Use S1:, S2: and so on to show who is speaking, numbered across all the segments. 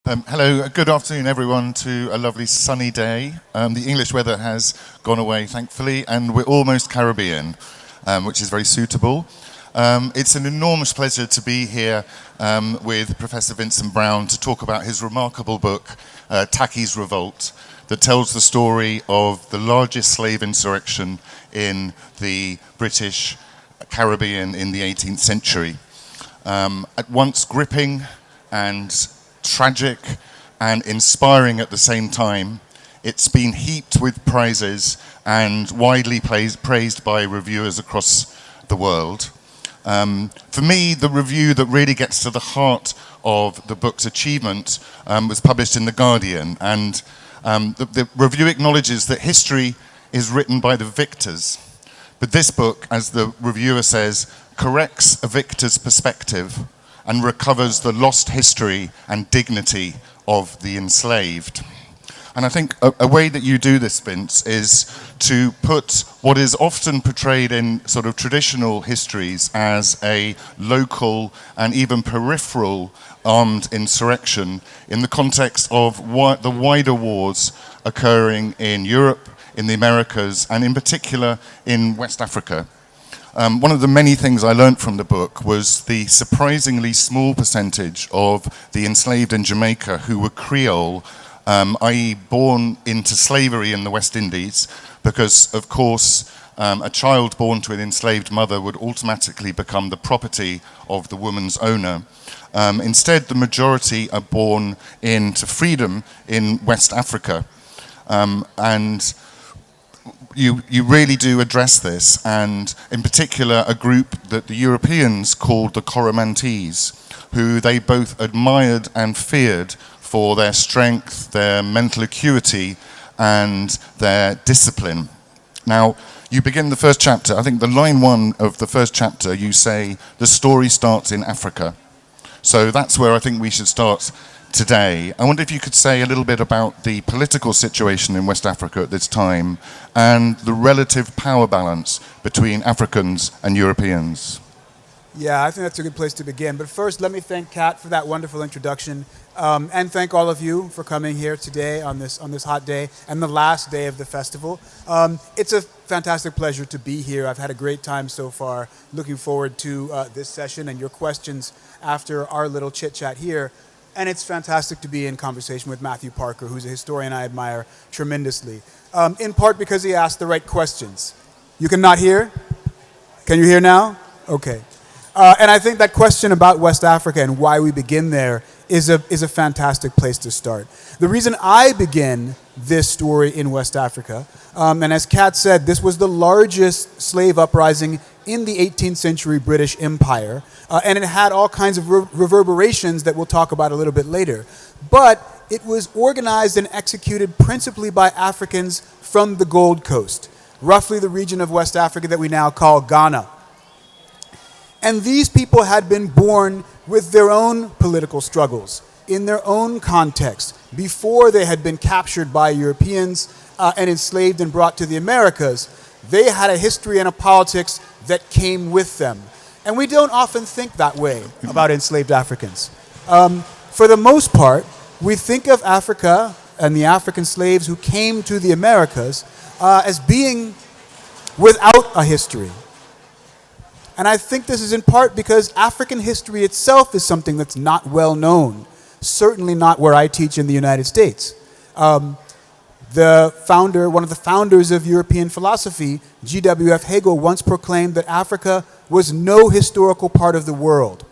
S1: Hello, good afternoon everyone to a lovely sunny day. The English weather has gone away thankfully and we're almost Caribbean, which is very suitable. It's an enormous pleasure to be here with Professor Vincent Brown to talk about his remarkable book, Tacky's Revolt, that tells the story of the largest slave insurrection in the British Caribbean in the 18th century. At once gripping and tragic and inspiring at the same time, it's been heaped with prizes and widely praised by reviewers across the world. For me, the review that really gets to the heart of the book's achievement was published in The Guardian, and the review acknowledges that history is written by the victors, but this book, as the reviewer says, corrects a victor's perspective and recovers the lost history and dignity of the enslaved. And I think a way that you do this, Vince, is to put what is often portrayed in sort of traditional histories as a local and even peripheral armed insurrection in the context of the wider wars occurring in Europe, in the Americas, and in particular in West Africa. One of the many things I learned from the book was the surprisingly small percentage of the enslaved in Jamaica who were Creole, i.e. born into slavery in the West Indies, because of course a child born to an enslaved mother would automatically become the property of the woman's owner. Instead, the majority are born into freedom in West Africa. And you really do address this, and in particular a group that the Europeans called the Coromantees, who they both admired and feared for their strength, their mental acuity, and their discipline. Now, you begin the first chapter, I think the line 1 of the first chapter, you say, the story starts in Africa. So that's where I think we should start today. I wonder if you could say a little bit about the political situation in West Africa at this time and the relative power balance between Africans and Europeans.
S2: Yeah, I think that's a good place to begin. But first, let me thank Kat for that wonderful introduction, and thank all of you for coming here today on this hot day and the last day of the festival. It's a fantastic pleasure to be here. I've had a great time so far. Looking forward to this session and your questions after our little chit-chat here. And it's fantastic to be in conversation with Matthew Parker, who's a historian I admire tremendously, in part because he asked the right questions. You cannot hear? Can you hear now? Okay. And I think that question about West Africa and why we begin there is a fantastic place to start. The reason I begin this story in West Africa, and as Kat said, this was the largest slave uprising in the 18th century British Empire, and it had all kinds of reverberations that we'll talk about a little bit later. But it was organized and executed principally by Africans from the Gold Coast, roughly the region of West Africa that we now call Ghana. And these people had been born with their own political struggles, in their own context, before they had been captured by Europeans and enslaved and brought to the Americas. They had a history and a politics that came with them. And we don't often think that way about enslaved Africans. For the most part, we think of Africa and the African slaves who came to the Americas as being without a history. And I think this is in part because African history itself is something that's not well known, certainly not where I teach in the United States. One of the founders of European philosophy, G.W.F. Hegel, once proclaimed that Africa was no historical part of the world.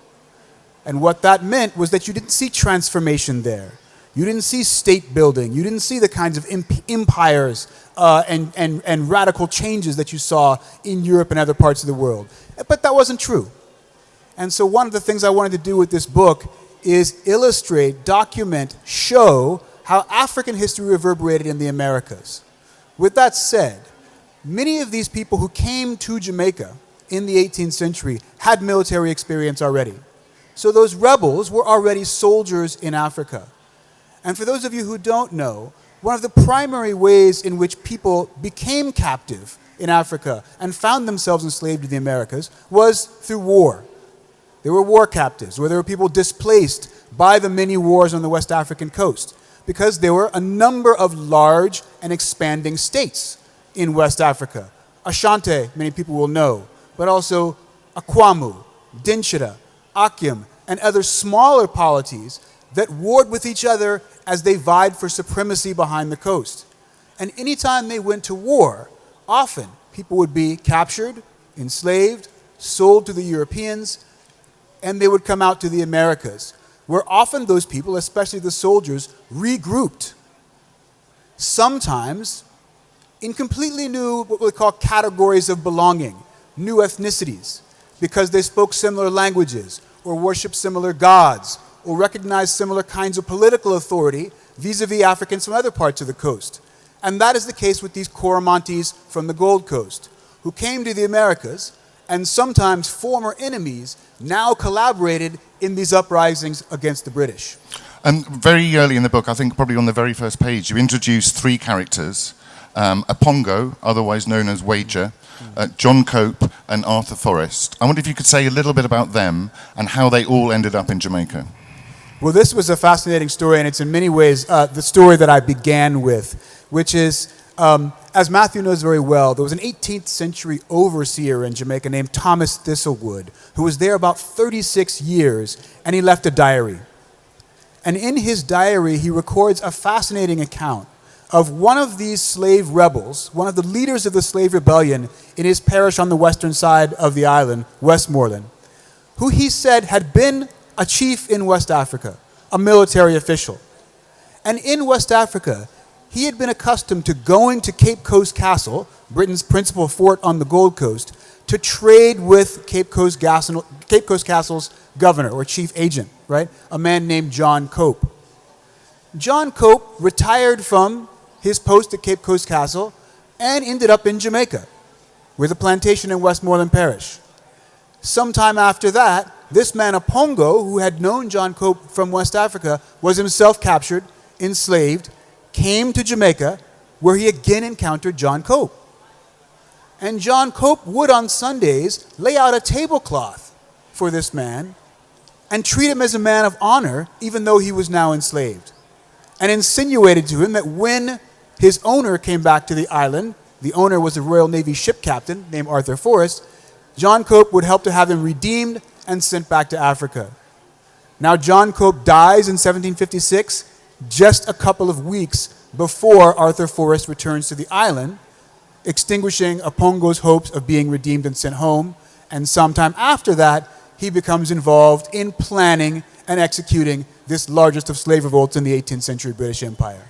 S2: And what that meant was that you didn't see transformation there. You didn't see state building. You didn't see the kinds of empires and radical changes that you saw in Europe and other parts of the world. But that wasn't true. And so one of the things I wanted to do with this book is illustrate, document, show how African history reverberated in the Americas. With that said, many of these people who came to Jamaica in the 18th century had military experience already. So those rebels were already soldiers in Africa. And for those of you who don't know, one of the primary ways in which people became captive in Africa and found themselves enslaved in the Americas was through war. There were war captives, where there were people displaced by the many wars on the West African coast, because there were a number of large and expanding states in West Africa. Ashanti, many people will know, but also Akwamu, Dinshira, Akyem, and other smaller polities that warred with each other as they vied for supremacy behind the coast. And anytime they went to war, often people would be captured, enslaved, sold to the Europeans, and they would come out to the Americas, where often those people, especially the soldiers, regrouped. Sometimes in completely new, what we call categories of belonging, new ethnicities, because they spoke similar languages, or worshiped similar gods, or recognized similar kinds of political authority vis-a-vis Africans from other parts of the coast. And that is the case with these Coromontes from the Gold Coast, who came to the Americas, and sometimes former enemies now collaborated in these uprisings against the British.
S1: And very early in the book, I think probably on the very first page, you introduce three characters, Apongo, otherwise known as Wager, John Cope and Arthur Forrest. I wonder if you could say a little bit about them and how they all ended up in Jamaica.
S2: Well, this was a fascinating story, and it's in many ways the story that I began with, which is, as Matthew knows very well, there was an 18th century overseer in Jamaica named Thomas Thistlewood, who was there about 36 years, and he left a diary. And in his diary, he records a fascinating account of one of these slave rebels, one of the leaders of the slave rebellion in his parish on the western side of the island, Westmoreland, who he said had been a chief in West Africa, a military official. And in West Africa, he had been accustomed to going to Cape Coast Castle, Britain's principal fort on the Gold Coast, to trade with Cape Coast Castle's governor or chief agent, right? A man named John Cope. John Cope retired from his post at Cape Coast Castle and ended up in Jamaica with a plantation in Westmoreland Parish. Sometime after that, this man Apongo, who had known John Cope from West Africa, was himself captured, enslaved, came to Jamaica, where he again encountered John Cope. And John Cope would on Sundays lay out a tablecloth for this man and treat him as a man of honor, even though he was now enslaved, and insinuated to him that when his owner came back to the island, the owner was a Royal Navy ship captain named Arthur Forrest, John Cope would help to have him redeemed and sent back to Africa. Now, John Cope dies in 1756, just a couple of weeks before Arthur Forrest returns to the island, extinguishing Apongo's hopes of being redeemed and sent home. And sometime after that, he becomes involved in planning and executing this largest of slave revolts in the 18th century British Empire.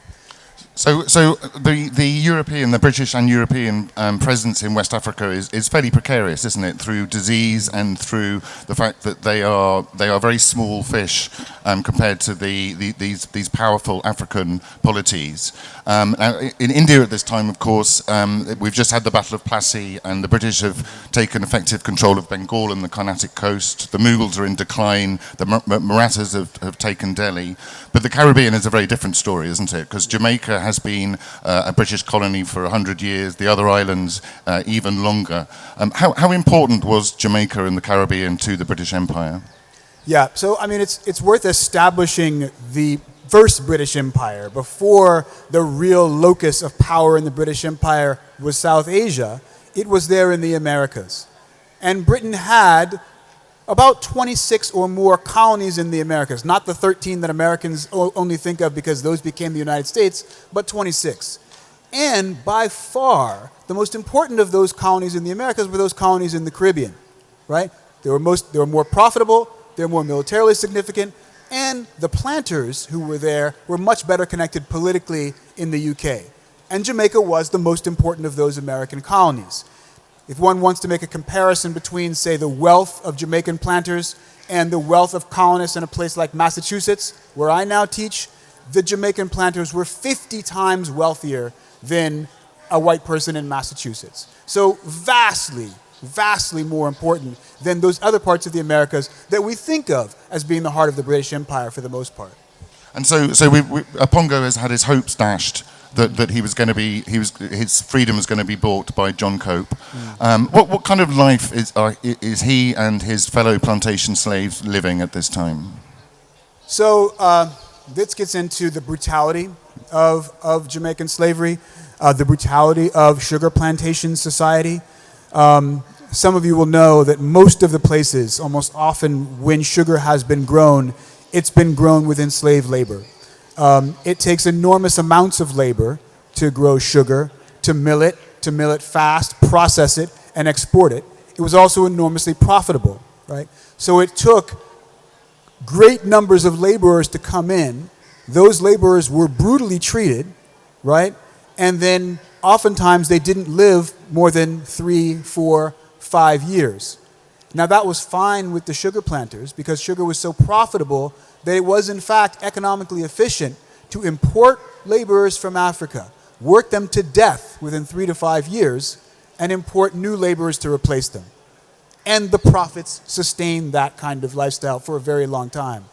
S1: So the European, the British and European presence in West Africa is fairly precarious, isn't it? Through disease and through the fact that they are very small fish compared to these powerful African polities. In India at this time, of course, we've just had the Battle of Plassey, and the British have taken effective control of Bengal and the Carnatic coast. The Mughals are in decline. The Marathas have taken Delhi. But the Caribbean is a very different story, isn't it? Because Jamaica has been a British colony for 100 years, the other islands even longer. How important was Jamaica and the Caribbean to the British Empire?
S2: Yeah, so I mean, it's worth establishing the first British Empire before the real locus of power in the British Empire was South Asia. It was there in the Americas. And Britain had about 26 or more colonies in the Americas, not the 13 that Americans only think of because those became the United States, but 26. And by far, the most important of those colonies in the Americas were those colonies in the Caribbean, right? They were more profitable, they were more militarily significant, and the planters who were there were much better connected politically in the UK. And Jamaica was the most important of those American colonies. If one wants to make a comparison between, say, the wealth of Jamaican planters and the wealth of colonists in a place like Massachusetts, where I now teach, the Jamaican planters were 50 times wealthier than a white person in Massachusetts. So vastly, vastly more important than those other parts of the Americas that we think of as being the heart of the British Empire for the most part.
S1: And so Apongo has had his hopes dashed that he was going to be his freedom was going to be bought by John Cope. What kind of life is he and his fellow plantation slaves living at this time?
S2: So this gets into the brutality of Jamaican slavery, the brutality of sugar plantation society. Some of you will know that most of the places, almost often when sugar has been grown, it's been grown with enslaved labor. It takes enormous amounts of labor to grow sugar, to mill it fast, process it, and export it. It was also enormously profitable, right? So it took great numbers of laborers to come in. Those laborers were brutally treated, right? And then oftentimes they didn't live more than 3, 4, 5 years. Now that was fine with the sugar planters because sugar was so profitable that it was in fact economically efficient to import laborers from Africa, work them to death within 3 to 5 years, and import new laborers to replace them. And the profits sustained that kind of lifestyle for a very long time.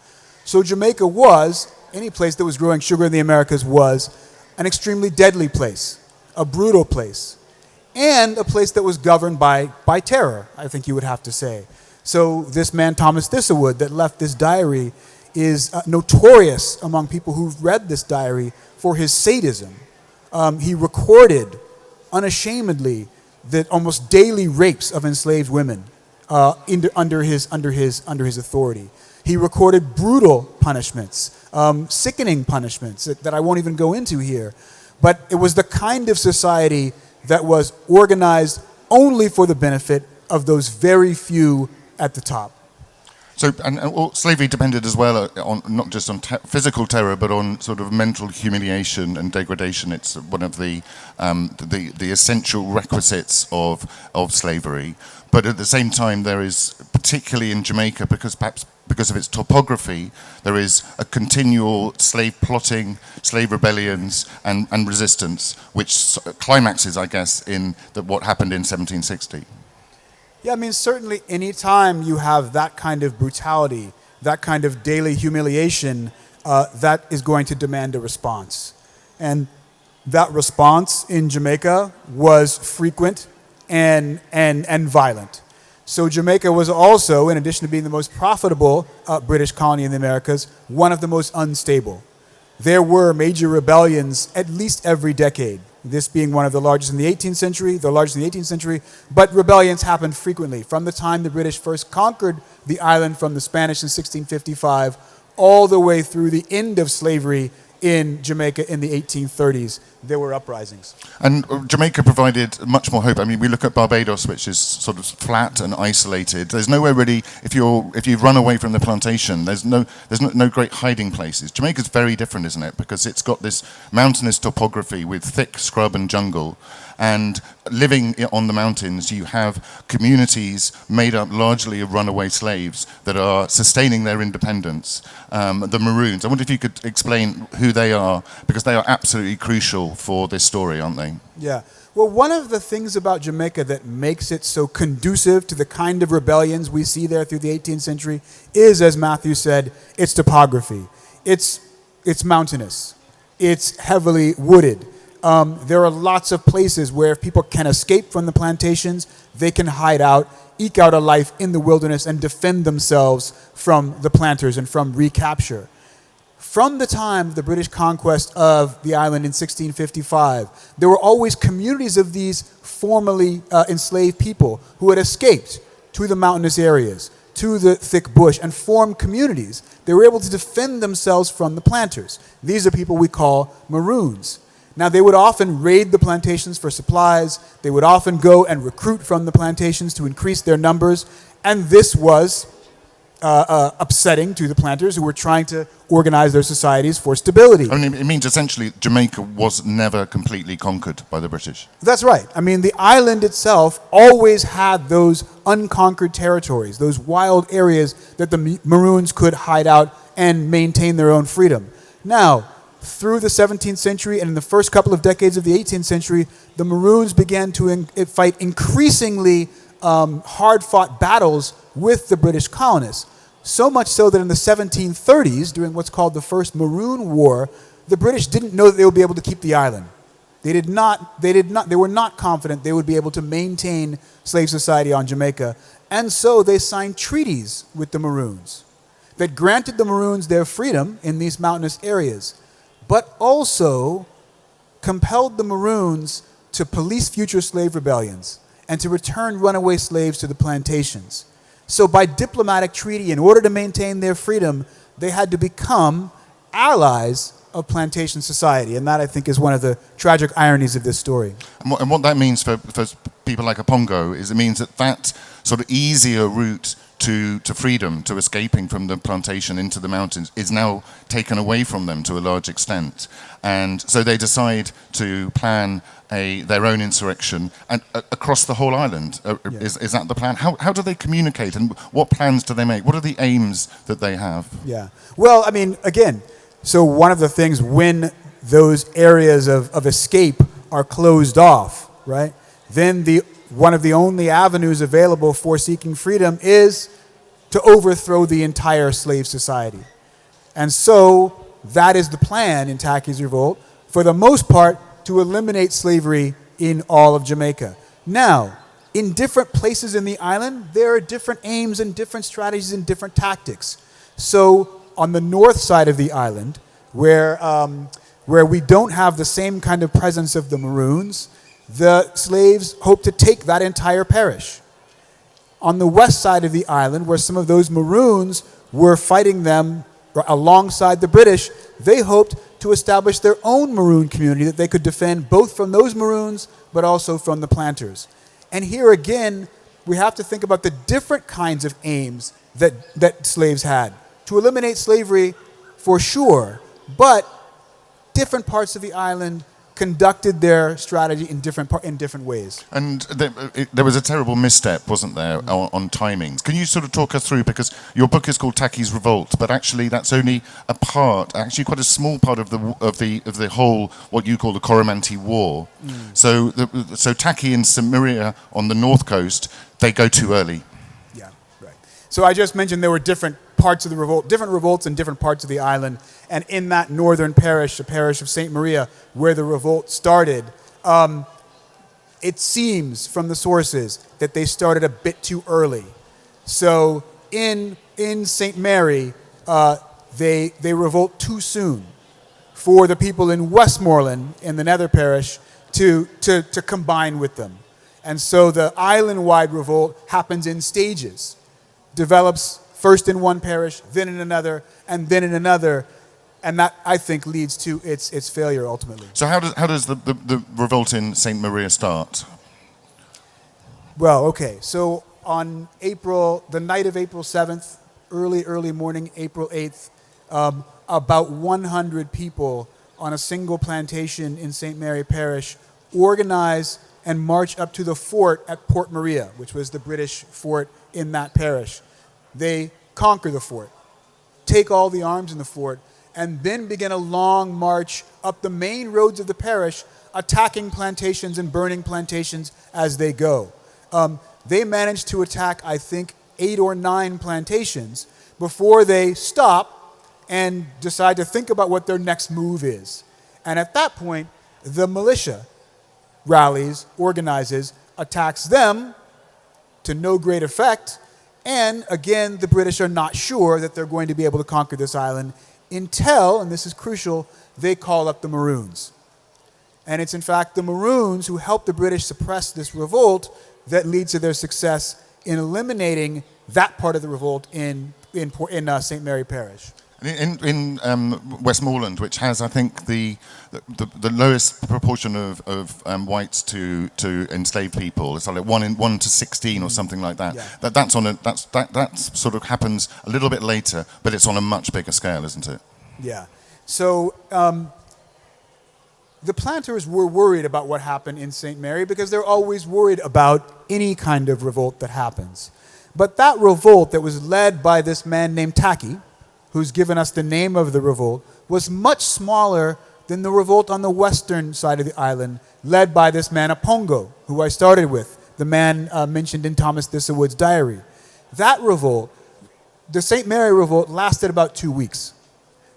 S2: So Jamaica was, any place that was growing sugar in the Americas was an extremely deadly place, a brutal place, and a place that was governed by terror, I think you would have to say. So this man, Thomas Thistlewood, that left this diary is notorious among people who've read this diary for his sadism. He recorded unashamedly the almost daily rapes of enslaved women under his authority. He recorded brutal punishments, sickening punishments that I won't even go into here. But it was the kind of society that was organized only for the benefit of those very few at the top.
S1: So, and slavery depended as well on not just on physical terror, but on sort of mental humiliation and degradation. It's one of the essential requisites of slavery. But at the same time, there is, particularly in Jamaica, perhaps because of its topography, there is a continual slave plotting, slave rebellions, and resistance, which climaxes, I guess, in what happened in 1760.
S2: Yeah, I mean, certainly any time you have that kind of brutality, that kind of daily humiliation, that is going to demand a response. And that response in Jamaica was frequent and violent. So Jamaica was also, in addition to being the most profitable British colony in the Americas, one of the most unstable. There were major rebellions at least every decade, this being one of the largest in the 18th century, but rebellions happened frequently from the time the British first conquered the island from the Spanish in 1655 all the way through the end of slavery in Jamaica in the 1830s. There were uprisings.
S1: And Jamaica provided much more hope. I mean, we look at Barbados, which is sort of flat and isolated. There's nowhere really, if you've run away from the plantation, there's no great hiding places. Jamaica's very different, isn't it? Because it's got this mountainous topography with thick scrub and jungle. And living on the mountains, you have communities made up largely of runaway slaves that are sustaining their independence. The Maroons. I wonder if you could explain who they are, because they are absolutely crucial for this story, aren't they?
S2: Yeah. Well, one of the things about Jamaica that makes it so conducive to the kind of rebellions we see there through the 18th century is, as Matthew said, its topography. It's mountainous. It's heavily wooded. There are lots of places where people can escape from the plantations, they can hide out, eke out a life in the wilderness and defend themselves from the planters and from recapture. From the time of the British conquest of the island in 1655, there were always communities of these formerly enslaved people who had escaped to the mountainous areas, to the thick bush, and formed communities. They were able to defend themselves from the planters. These are people we call Maroons. Now, they would often raid the plantations for supplies. They would often go and recruit from the plantations to increase their numbers. And this was upsetting to the planters who were trying to organize their societies for stability.
S1: I mean, it means essentially Jamaica was never completely conquered by the British.
S2: That's right. I mean, the island itself always had those unconquered territories, those wild areas that the Maroons could hide out and maintain their own freedom. Now, through the 17th century and in the first couple of decades of the 18th century, the Maroons began to fight increasingly hard-fought battles with the British colonists. So much so that in the 1730s, during what's called the First Maroon War, the British didn't know that they would be able to keep the island. They were not confident they would be able to maintain slave society on Jamaica. And so they signed treaties with the Maroons that granted the Maroons their freedom in these mountainous areas, but also compelled the Maroons to police future slave rebellions and to return runaway slaves to the plantations. So by diplomatic treaty, in order to maintain their freedom, they had to become allies of plantation society. And that, I think, is one of the tragic ironies of this story.
S1: And what that means for people like Apongo is it means that sort of easier route to freedom, to escaping from the plantation into the mountains, is now taken away from them to a large extent. And so they decide to plan their own insurrection and across the whole island. Is that the plan? How do they communicate, and what plans do they make? What are the aims that they have?
S2: Yeah. Well, I mean, again, so one of the things when those areas of escape are closed off, right, then one of the only avenues available for seeking freedom is to overthrow the entire slave society. And so that is the plan in Tacky's revolt, for the most part, to eliminate slavery in all of Jamaica. Now, in different places in the island, there are different aims and different strategies and different tactics. So on the north side of the island, where we don't have the same kind of presence of the Maroons, the slaves hope to take that entire parish. On the west side of the island, where some of those Maroons were fighting them alongside the British, they hoped to establish their own Maroon community that they could defend both from those Maroons but also from the planters. And here again, we have to think about the different kinds of aims that slaves had. To eliminate slavery, for sure, but different parts of the island conducted their strategy in different ways.
S1: And there was a terrible misstep, wasn't there, on timings? Can you sort of talk us through, because your book is called Tacky's Revolt, but actually that's only a part, actually quite a small part of the whole, what you call the Coromantee War. So Tacky and St. Maria on the north coast, they go too early.
S2: Yeah, right. So I just mentioned there were different parts of the revolt, different revolts in different parts of the island. And in that northern parish, the parish of St. Maria, where the revolt started, it seems from the sources that they started a bit too early. So in St. Mary, they revolt too soon for the people in Westmoreland, in the nether parish, to combine with them. And so the island-wide revolt happens in stages, develops first in one parish, then in another, and then in another, and that, I think, leads to its failure ultimately.
S1: So how does the revolt in St. Maria start?
S2: Well, okay, so on the night of April 7th, early morning, April 8th, about 100 people on a single plantation in St. Mary Parish organize and march up to the fort at Port Maria, which was the British fort in that parish. They conquer the fort, take all the arms in the fort, and then begin a long march up the main roads of the parish, attacking plantations and burning plantations as they go. They managed to attack, I think, 8 or 9 plantations before they stop and decide to think about what their next move is. And at that point, the militia rallies, organizes, attacks them to no great effect. And again, the British are not sure that they're going to be able to conquer this island until, and this is crucial, they call up the Maroons. And it's in fact the Maroons who helped the British suppress this revolt that leads to their success in eliminating that part of the revolt in St. Mary Parish.
S1: In Westmoreland, which has, I think, the lowest proportion of whites to enslaved people, it's like 1 to 16 or something like that. Yeah. That sort of happens a little bit later, but it's on a much bigger scale, isn't it?
S2: Yeah. So the planters were worried about what happened in St. Mary because they're always worried about any kind of revolt that happens. But that revolt that was led by this man named Tacky, who's given us the name of the revolt, was much smaller than the revolt on the western side of the island, led by this man Apongo, who I started with, the man mentioned in Thomas Thistlewood's diary. That revolt, the St. Mary revolt, lasted about 2 weeks.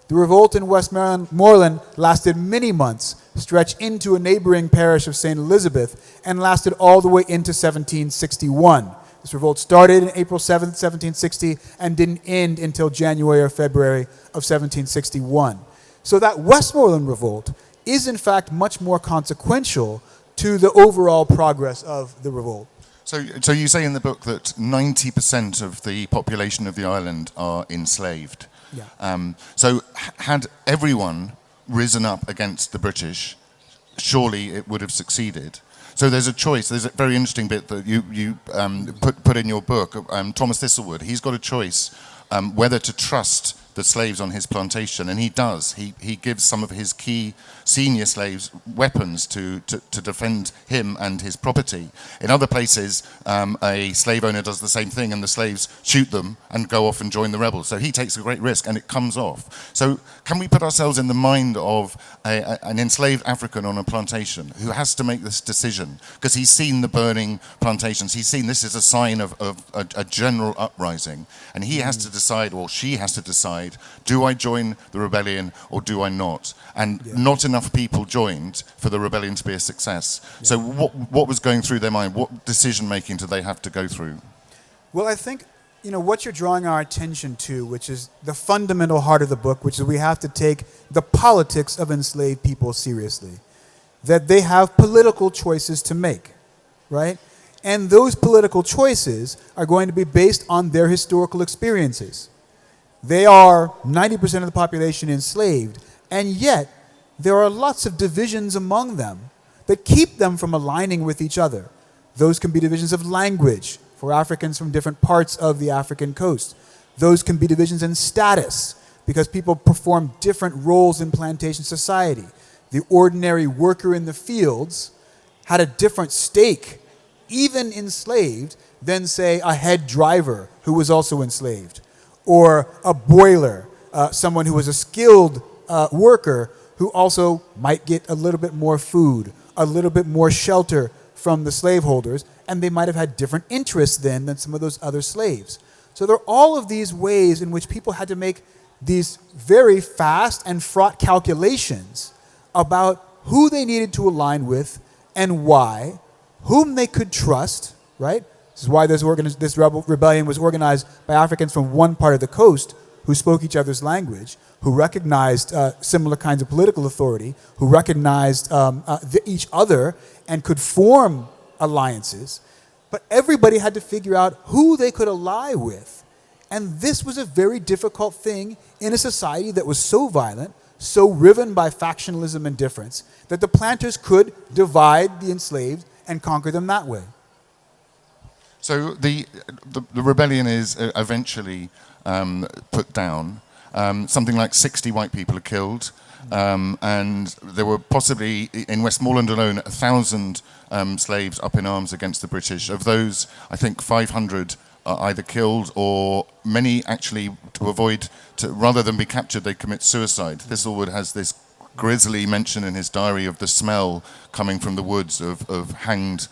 S2: The revolt in Westmoreland lasted many months, stretched into a neighboring parish of St. Elizabeth, and lasted all the way into 1761. This revolt started on April 7th, 1760, and didn't end until January or February of 1761. So that Westmoreland revolt is in fact much more consequential to the overall progress of the revolt.
S1: So you say in the book that 90% of the population of the island are enslaved.
S2: Yeah.
S1: So had everyone risen up against the British, surely it would have succeeded. So there's a choice. There's a very interesting bit that you put in your book. Thomas Thistlewood, he's got a choice whether to trust the slaves on his plantation, and he does. He gives some of his key senior slaves weapons to defend him and his property. In other places, a slave owner does the same thing, and the slaves shoot them and go off and join the rebels. So he takes a great risk, and it comes off. So can we put ourselves in the mind of an enslaved African on a plantation who has to make this decision? Because he's seen the burning plantations. He's seen this is a sign of a general uprising, and he has to decide, or she has to decide, do I join the rebellion or do I not? And not enough people joined for the rebellion to be a success. Yeah. So what was going through their mind? What decision making did they have to go through?
S2: Well, I think what you're drawing our attention to, which is the fundamental heart of the book, which is we have to take the politics of enslaved people seriously. That they have political choices to make, right? And those political choices are going to be based on their historical experiences. They are 90% of the population enslaved, and yet there are lots of divisions among them that keep them from aligning with each other. Those can be divisions of language for Africans from different parts of the African coast. Those can be divisions in status because people perform different roles in plantation society. The ordinary worker in the fields had a different stake, even enslaved, than, say, a head driver who was also enslaved, or a boiler, someone who was a skilled worker who also might get a little bit more food, a little bit more shelter from the slaveholders, and they might have had different interests then than some of those other slaves. So there are all of these ways in which people had to make these very fast and fraught calculations about who they needed to align with and why, whom they could trust, right? This is why this rebellion was organized by Africans from one part of the coast who spoke each other's language, who recognized similar kinds of political authority, who recognized each other and could form alliances. But everybody had to figure out who they could ally with. And this was a very difficult thing in a society that was so violent, so riven by factionalism and difference, that the planters could divide the enslaved and conquer them that way.
S1: So the rebellion is eventually put down. Something like 60 white people are killed, and there were possibly, in Westmoreland alone, 1,000 slaves up in arms against the British. Of those, I think 500 are either killed, or many actually, rather than be captured, they commit suicide. Thistlewood has this grisly mention in his diary of the smell coming from the woods of hanged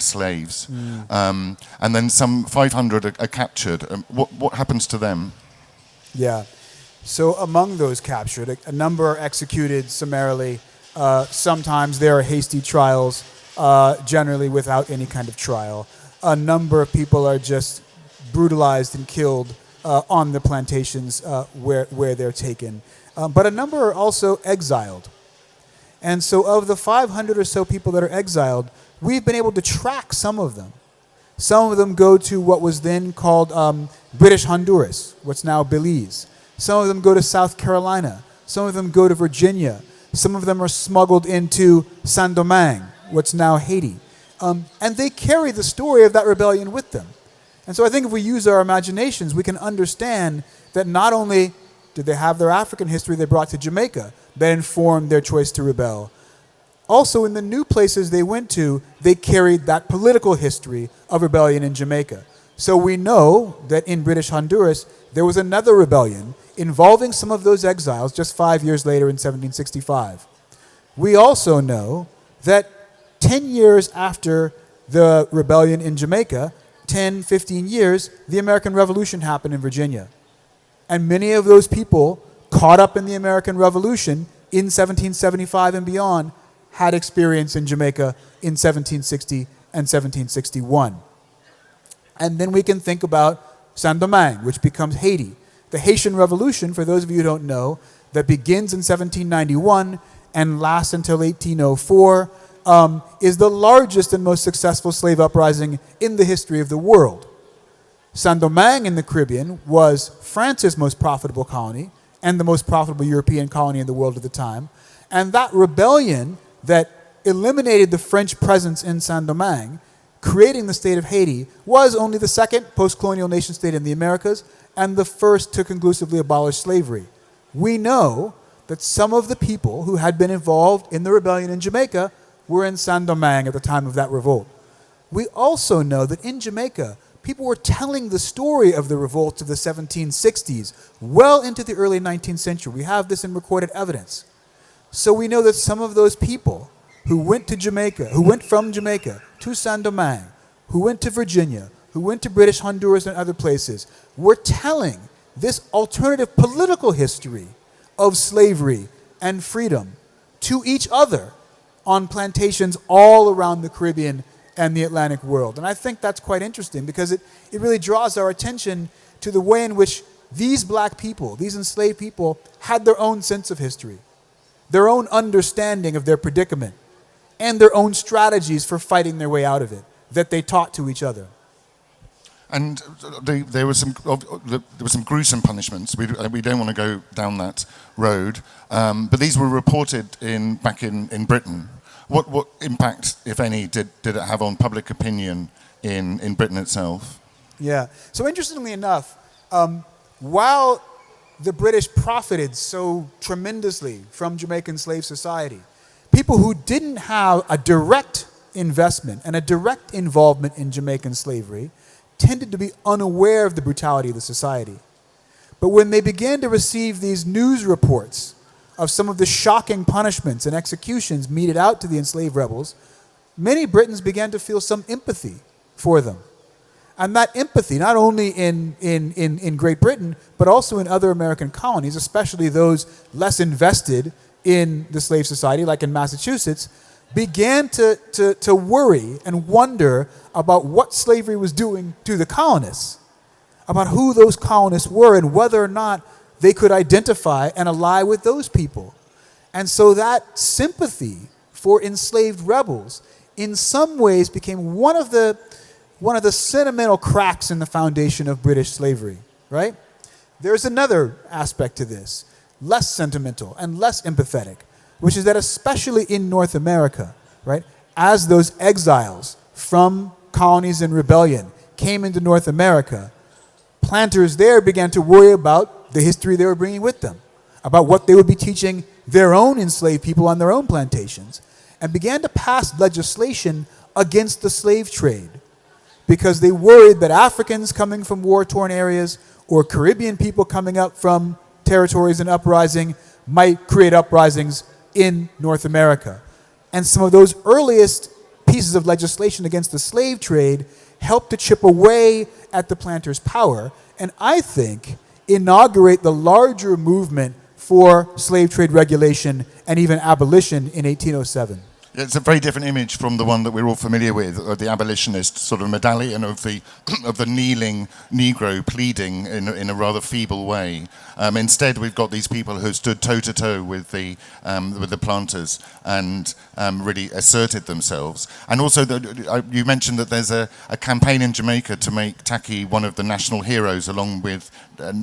S1: slaves. And then some 500 are captured. What happens to them?
S2: Yeah. So among those captured, a number are executed summarily. Sometimes there are hasty trials, generally without any kind of trial. A number of people are just brutalized and killed on the plantations where they're taken. But a number are also exiled. And so of the 500 or so people that are exiled, we've been able to track some of them. Some of them go to what was then called British Honduras, what's now Belize. Some of them go to South Carolina. Some of them go to Virginia. Some of them are smuggled into Saint-Domingue, what's now Haiti. And they carry the story of that rebellion with them. And so I think if we use our imaginations, we can understand that not only did they have their African history they brought to Jamaica that informed their choice to rebel, also in the new places they went to, they carried that political history of rebellion in Jamaica. So we know that in British Honduras, there was another rebellion involving some of those exiles just 5 years later in 1765. We also know that 10 years after the rebellion in Jamaica, 10, 15 years, the American Revolution happened in Virginia. And many of those people caught up in the American Revolution in 1775 and beyond had experience in Jamaica in 1760 and 1761. And then we can think about Saint-Domingue, which becomes Haiti. The Haitian Revolution, for those of you who don't know, that begins in 1791 and lasts until 1804, is the largest and most successful slave uprising in the history of the world. Saint-Domingue in the Caribbean was France's most profitable colony and the most profitable European colony in the world at the time. And that rebellion that eliminated the French presence in Saint-Domingue, creating the state of Haiti, was only the second post-colonial nation state in the Americas and the first to conclusively abolish slavery. We know that some of the people who had been involved in the rebellion in Jamaica were in Saint-Domingue at the time of that revolt. We also know that in Jamaica, people were telling the story of the revolts of the 1760s well into the early 19th century. We have this in recorded evidence. So we know that some of those people who went to Jamaica, who went from Jamaica to Saint-Domingue, who went to Virginia, who went to British Honduras and other places, were telling this alternative political history of slavery and freedom to each other on plantations all around the Caribbean and the Atlantic world. And I think that's quite interesting because it really draws our attention to the way in which these black people, these enslaved people, had their own sense of history, their own understanding of their predicament, and their own strategies for fighting their way out of it that they taught to each other.
S1: And there were some gruesome punishments. We don't want to go down that road, but these were reported back in Britain. What impact, if any, did it have on public opinion in Britain itself?
S2: Yeah. So interestingly enough, while the British profited so tremendously from Jamaican slave society, people who didn't have a direct investment and a direct involvement in Jamaican slavery tended to be unaware of the brutality of the society. But when they began to receive these news reports of some of the shocking punishments and executions meted out to the enslaved rebels, many Britons began to feel some empathy for them. And that empathy, not only in Great Britain, but also in other American colonies, especially those less invested in the slave society, like in Massachusetts, began to worry and wonder about what slavery was doing to the colonists, about who those colonists were and whether or not they could identify and ally with those people. And so that sympathy for enslaved rebels in some ways became one of the sentimental cracks in the foundation of British slavery, right? There's another aspect to this, less sentimental and less empathetic, which is that especially in North America, right, as those exiles from colonies in rebellion came into North America, planters there began to worry about the history they were bringing with them, about what they would be teaching their own enslaved people on their own plantations, and began to pass legislation against the slave trade because they worried that Africans coming from war-torn areas or Caribbean people coming up from territories in uprising might create uprisings in North America. And some of those earliest pieces of legislation against the slave trade helped to chip away at the planters' power, and I think inaugurate the larger movement for slave trade regulation and even abolition in 1807.
S1: It's a very different image from the one that we're all familiar with, of the abolitionist sort of medallion of the kneeling Negro pleading in a rather feeble way. Instead, we've got these people who stood toe to toe with the planters and really asserted themselves. And also, you mentioned that there's a campaign in Jamaica to make Tacky one of the national heroes, along with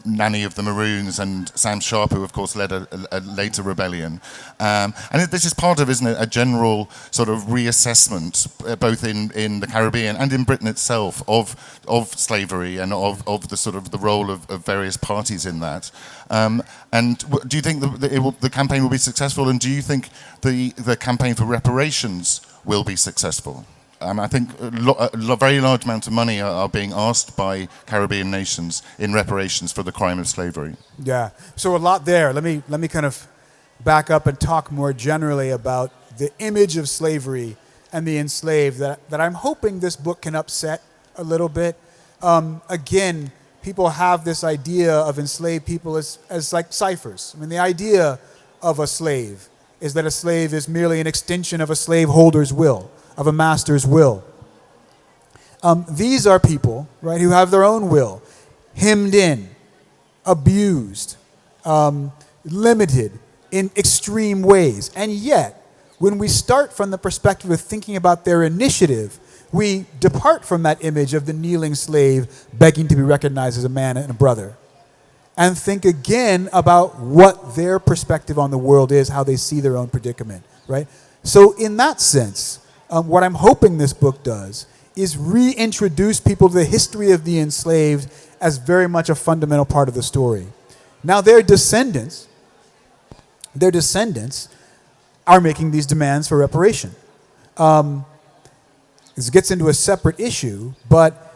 S1: Nanny of the Maroons and Sam Sharp, who of course led a later rebellion. And this is part of, isn't it, a general sort of reassessment, both in the Caribbean and in Britain itself, of slavery and of the sort of the role of various parties in that. And do you think the campaign will be successful? And do you think the campaign for reparations will be successful? I think a very large amount of money are being asked by Caribbean nations in reparations for the crime of slavery.
S2: Yeah, so a lot there. Let me kind of back up and talk more generally about the image of slavery and the enslaved that I'm hoping this book can upset a little bit. Again, people have this idea of enslaved people as like ciphers. I mean, the idea of a slave is that a slave is merely an extension of a slaveholder's will, of a master's will. These are people, right, who have their own will, hemmed in, abused, limited in extreme ways. And yet, when we start from the perspective of thinking about their initiative, we depart from that image of the kneeling slave begging to be recognized as a man and a brother, and think again about what their perspective on the world is, how they see their own predicament, right? So in that sense, what I'm hoping this book does is reintroduce people to the history of the enslaved as very much a fundamental part of the story. Now their descendants are making these demands for reparation. This gets into a separate issue, but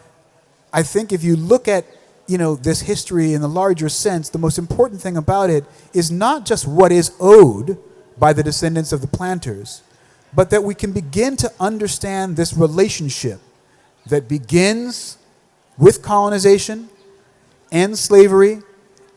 S2: I think if you look at this history in the larger sense, the most important thing about it is not just what is owed by the descendants of the planters, but that we can begin to understand this relationship that begins with colonization and slavery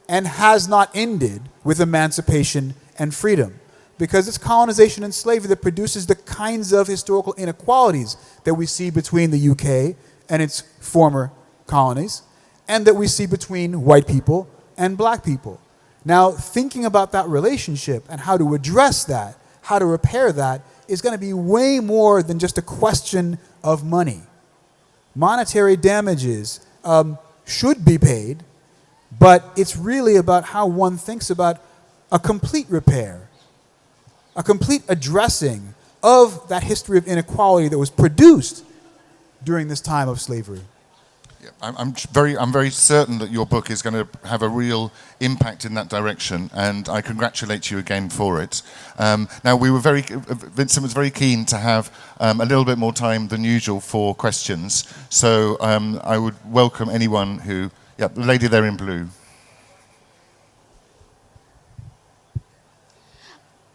S2: and has not ended with emancipation and freedom. Because it's colonization and slavery that produces the kinds of historical inequalities that we see between the UK and its former colonies, and that we see between white people and black people. Now, thinking about that relationship and how to address that, how to repair that, is going to be way more than just a question of money. Monetary damages should be paid, but it's really about how one thinks about a complete repair, a complete addressing of that history of inequality that was produced during this time of slavery.
S1: Yeah, I'm very certain that your book is going to have a real impact in that direction, and I congratulate you again for it. Now, Vincent was very keen to have a little bit more time than usual for questions, so I would welcome anyone who, the lady there in blue.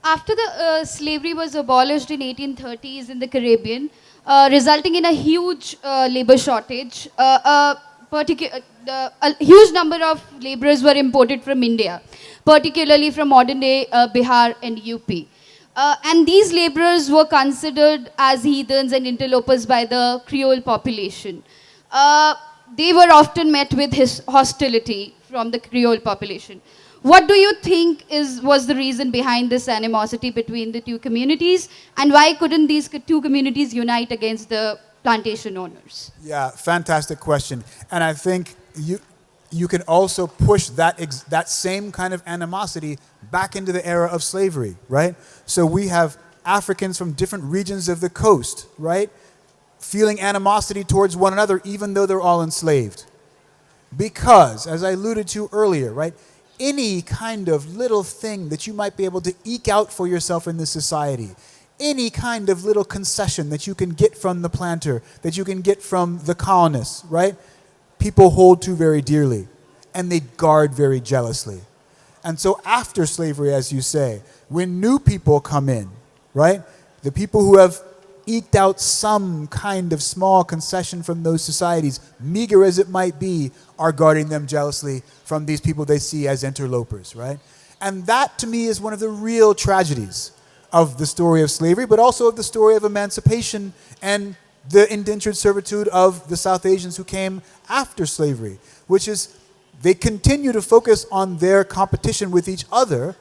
S3: After the slavery was abolished in 1830s in the Caribbean, resulting in a huge labor shortage, a huge number of laborers were imported from India, particularly from modern-day Bihar and UP. And these laborers were considered as heathens and interlopers by the Creole population. They were often met with hostility from the Creole population. What do you think was the reason behind this animosity between the two communities, and why couldn't these two communities unite against the plantation owners?
S2: Yeah, fantastic question. And I think you can also push that same kind of animosity back into the era of slavery, right? So we have Africans from different regions of the coast, right, feeling animosity towards one another even though they're all enslaved. Because, as I alluded to earlier, right, any kind of little thing that you might be able to eke out for yourself in this society, any kind of little concession that you can get from the planter, that you can get from the colonists, right? People hold to very dearly, and they guard very jealously. And so after slavery, as you say, when new people come in, right, the people who have eked out some kind of small concession from those societies, meager as it might be, are guarding them jealously from these people they see as interlopers, right? And that, to me, is one of the real tragedies of the story of slavery, but also of the story of emancipation and the indentured servitude of the South Asians who came after slavery, which is they continue to focus on their competition with each other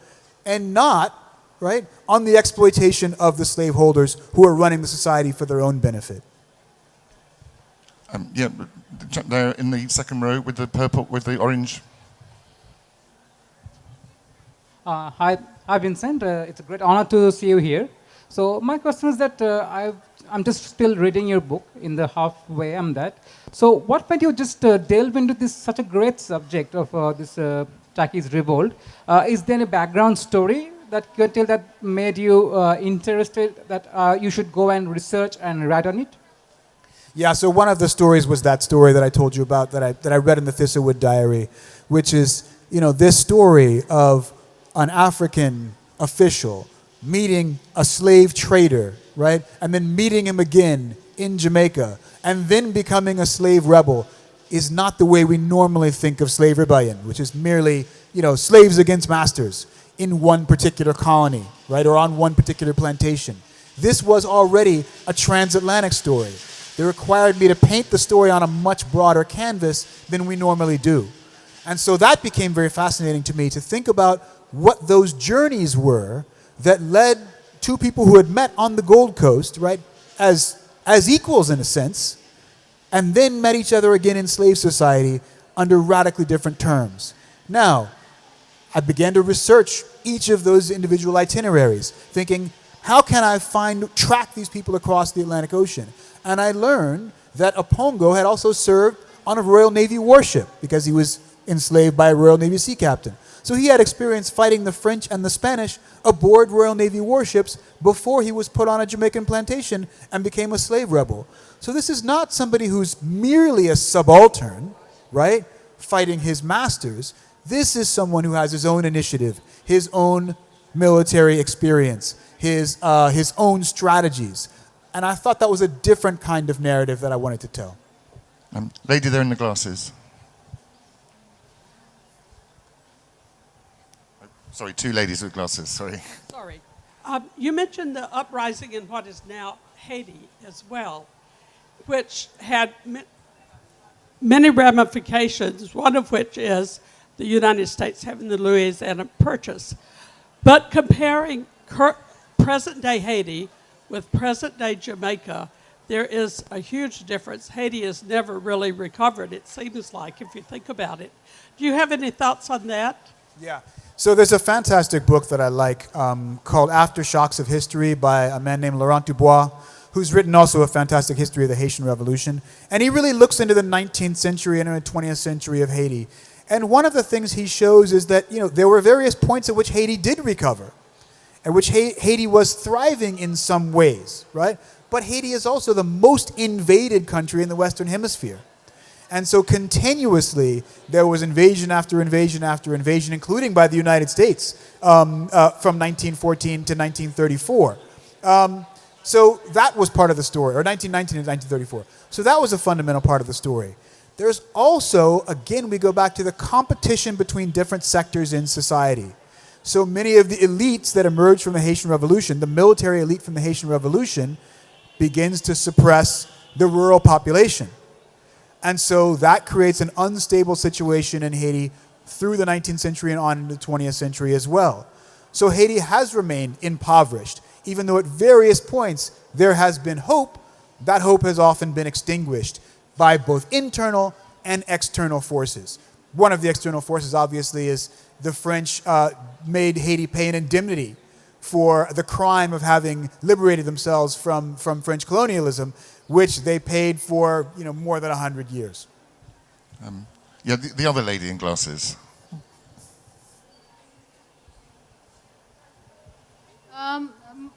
S2: and not, right, on the exploitation of the slaveholders who are running the society for their own benefit.
S1: There in the second row with the purple, with the orange.
S4: Hi, Vincent. It's a great honor to see you here. So my question is that I'm just still reading your book. In the halfway I'm that. So what made you just delve into this such a great subject of this Tacky's Revolt? Is there any background story that you can tell that made you interested that you should go and research and write on it?
S2: Yeah, so one of the stories was that story that I told you about that I read in the Thistlewood Diary, which is, this story of an African official meeting a slave trader, right? And then meeting him again in Jamaica, and then becoming a slave rebel is not the way we normally think of slave rebellion, which is merely, slaves against masters in one particular colony, right, or on one particular plantation. This was already a transatlantic story. They required me to paint the story on a much broader canvas than we normally do. And so that became very fascinating to me, to think about what those journeys were that led two people who had met on the Gold Coast, right, as equals in a sense, and then met each other again in slave society under radically different terms. Now, I began to research each of those individual itineraries, thinking, how can I track these people across the Atlantic Ocean? And I learned that Apongo had also served on a Royal Navy warship because he was enslaved by a Royal Navy sea captain. So he had experience fighting the French and the Spanish aboard Royal Navy warships before he was put on a Jamaican plantation and became a slave rebel. So this is not somebody who's merely a subaltern, right, fighting his masters. This is someone who has his own initiative, his own military experience, his own strategies. And I thought that was a different kind of narrative that I wanted to tell.
S1: Lady there in the glasses. Sorry, two ladies with glasses, sorry.
S5: Sorry. You mentioned the uprising in what is now Haiti as well, which had many ramifications, one of which is the United States having the Louisiana Purchase. But comparing present-day Haiti with present-day Jamaica, there is a huge difference. Haiti has never really recovered, it seems like, if you think about it. Do you have any thoughts on that?
S2: Yeah. So there's a fantastic book that I like called Aftershocks of History by a man named Laurent Dubois, who's written also a fantastic history of the Haitian Revolution. And he really looks into the 19th century and the 20th century of Haiti. And one of the things he shows is that, there were various points at which Haiti did recover, at which Haiti was thriving in some ways, right? But Haiti is also the most invaded country in the Western Hemisphere. And so continuously, there was invasion after invasion after invasion, including by the United States from 1914 to 1934. So that was part of the story, or 1919 to 1934. So that was a fundamental part of the story. There's also, again, we go back to the competition between different sectors in society. So many of the elites that emerged from the Haitian Revolution, the military elite from the Haitian Revolution, begins to suppress the rural population. And so that creates an unstable situation in Haiti through the 19th century and on into the 20th century as well. So Haiti has remained impoverished, even though at various points there has been hope. That hope has often been extinguished by both internal and external forces. One of the external forces, obviously, is the French made Haiti pay an indemnity for the crime of having liberated themselves from French colonialism, which they paid for more than 100 years.
S1: Yeah, the other lady in glasses.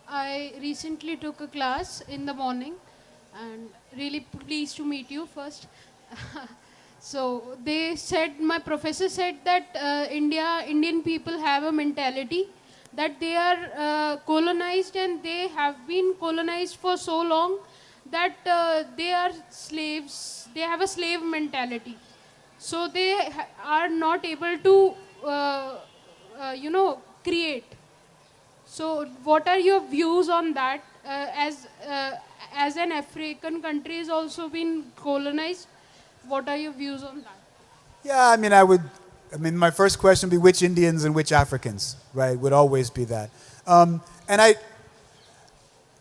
S6: I recently took a class in the morning and really pleased to meet you first. So my professor said that Indian people have a mentality that they are colonized, and they have been colonized for so long that they are slaves. They have a slave mentality. So they are not able to, create. So what are your views on that? As an African country has also been colonized, what are your views on that?
S2: Yeah, my first question would be which Indians and which Africans, right? Would always be that. And I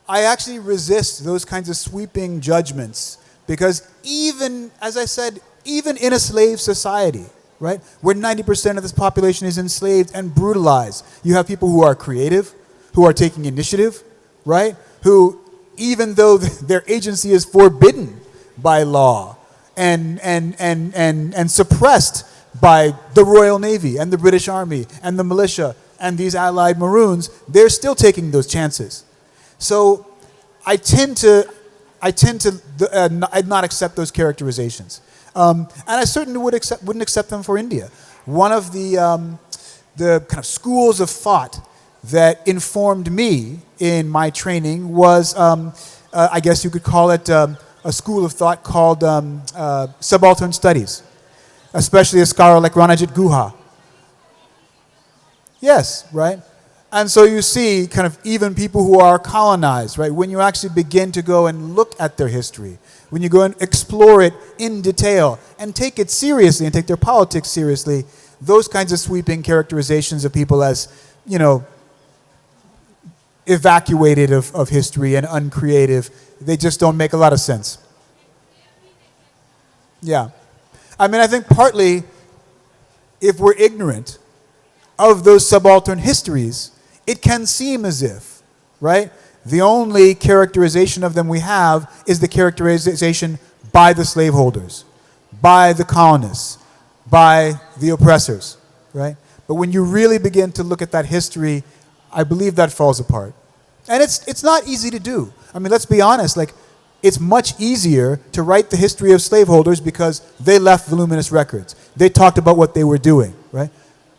S2: actually resist those kinds of sweeping judgments because even, as I said, even in a slave society, right, where 90% of this population is enslaved and brutalized, you have people who are creative, who are taking initiative, right, who, even though their agency is forbidden by law and suppressed by the Royal Navy and the British Army and the militia and these allied Maroons, they're still taking those chances. So I tend to not accept those characterizations. And I certainly wouldn't accept them for India. One of the kind of schools of thought that informed me in my training was, I guess you could call it a school of thought called subaltern studies, especially a scholar like Ranajit Guha. Yes, right? And so you see kind of even people who are colonized, right? When you actually begin to go and look at their history, when you go and explore it in detail and take it seriously and take their politics seriously, those kinds of sweeping characterizations of people as, you know, evacuated of history and uncreative, they just don't make a lot of sense. Yeah. I mean, I think partly if we're ignorant of those subaltern histories, it can seem as if, right, the only characterization of them we have is the characterization by the slaveholders, by the colonists, by the oppressors, right? But when you really begin to look at that history, I believe that falls apart. And it's not easy to do. I mean, let's be honest, like, it's much easier to write the history of slaveholders because they left voluminous records. They talked about what they were doing, right?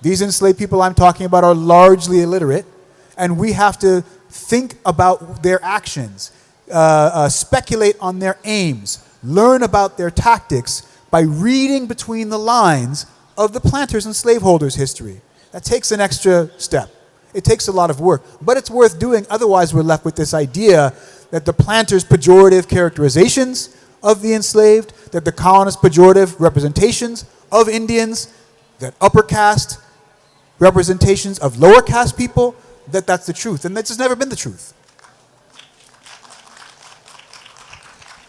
S2: These enslaved people I'm talking about are largely illiterate, and we have to think about their actions, speculate on their aims, learn about their tactics by reading between the lines of the planters and slaveholders' history. That takes an extra step. It takes a lot of work, but it's worth doing. Otherwise, we're left with this idea that the planters' pejorative characterizations of the enslaved, that the colonists' pejorative representations of Indians, that upper caste representations of lower caste people, that's the truth. And that's just never been the truth.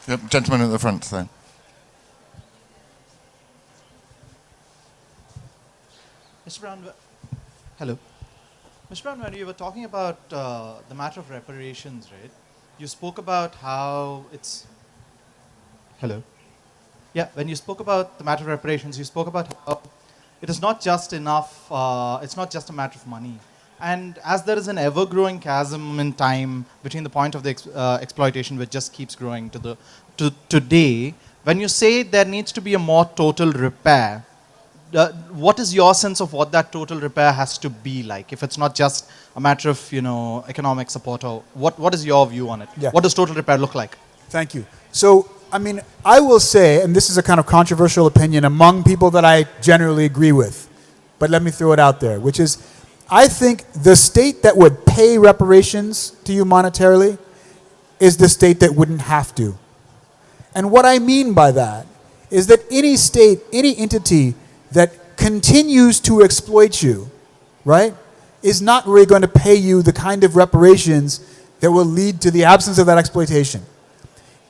S1: Yep, gentleman at the front there.
S7: Mr. Brown, hello. Mr. Brown, when you were talking about the matter of reparations, right? You spoke about how it's... Hello? Yeah, when you spoke about the matter of reparations, you spoke about how it is not just enough, it's not just a matter of money. And as there is an ever-growing chasm in time between the point of the exploitation, which just keeps growing to today, when you say there needs to be a more total repair, what is your sense of what that total repair has to be like? If it's not just a matter of, you know, economic support, or what is your view on it?
S2: Yeah.
S7: What does total repair look like?
S2: Thank you. So, I mean, I will say, and this is a kind of controversial opinion among people that I generally agree with, but let me throw it out there, which is, I think the state that would pay reparations to you monetarily is the state that wouldn't have to. And what I mean by that is that any state, any entity that continues to exploit you, right, is not really going to pay you the kind of reparations that will lead to the absence of that exploitation.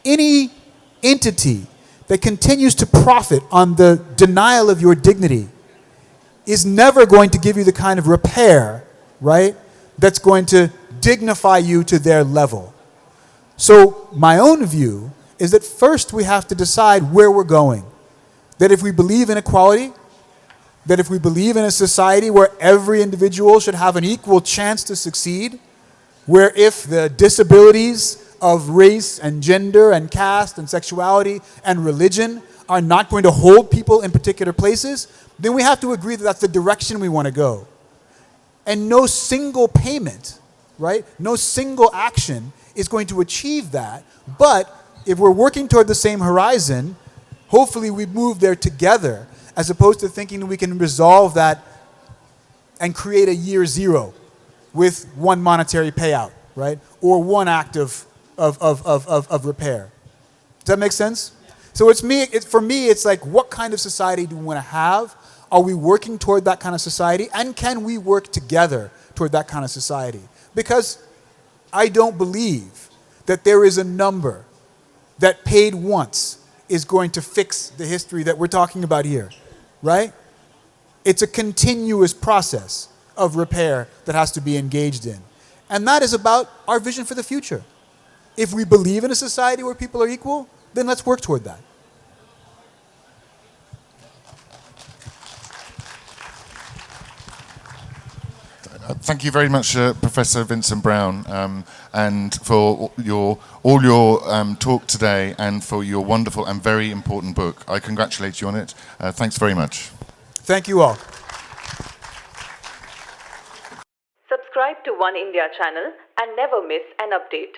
S2: Any entity that continues to profit on the denial of your dignity is never going to give you the kind of repair, right, that's going to dignify you to their level. So my own view is that first we have to decide where we're going. That if we believe in equality, that if we believe in a society where every individual should have an equal chance to succeed, where if the disabilities of race and gender and caste and sexuality and religion are not going to hold people in particular places, then we have to agree that that's the direction we want to go. And no single payment, right, no single action is going to achieve that. But if we're working toward the same horizon, hopefully we move there together, as opposed to thinking that we can resolve that and create a year zero with one monetary payout, right, or one act of repair. Does that make sense? So for me, it's like, what kind of society do we want to have? Are we working toward that kind of society? And can we work together toward that kind of society? Because I don't believe that there is a number that paid once is going to fix the history that we're talking about here, right? It's a continuous process of repair that has to be engaged in. And that is about our vision for the future. If we believe in a society where people are equal, then let's work toward that.
S1: Thank you very much, Professor Vincent Brown, and for all your talk today, and for your wonderful and very important book. I congratulate you on it. Thanks very much.
S2: Thank you all.
S8: Subscribe to One India channel and never miss an update.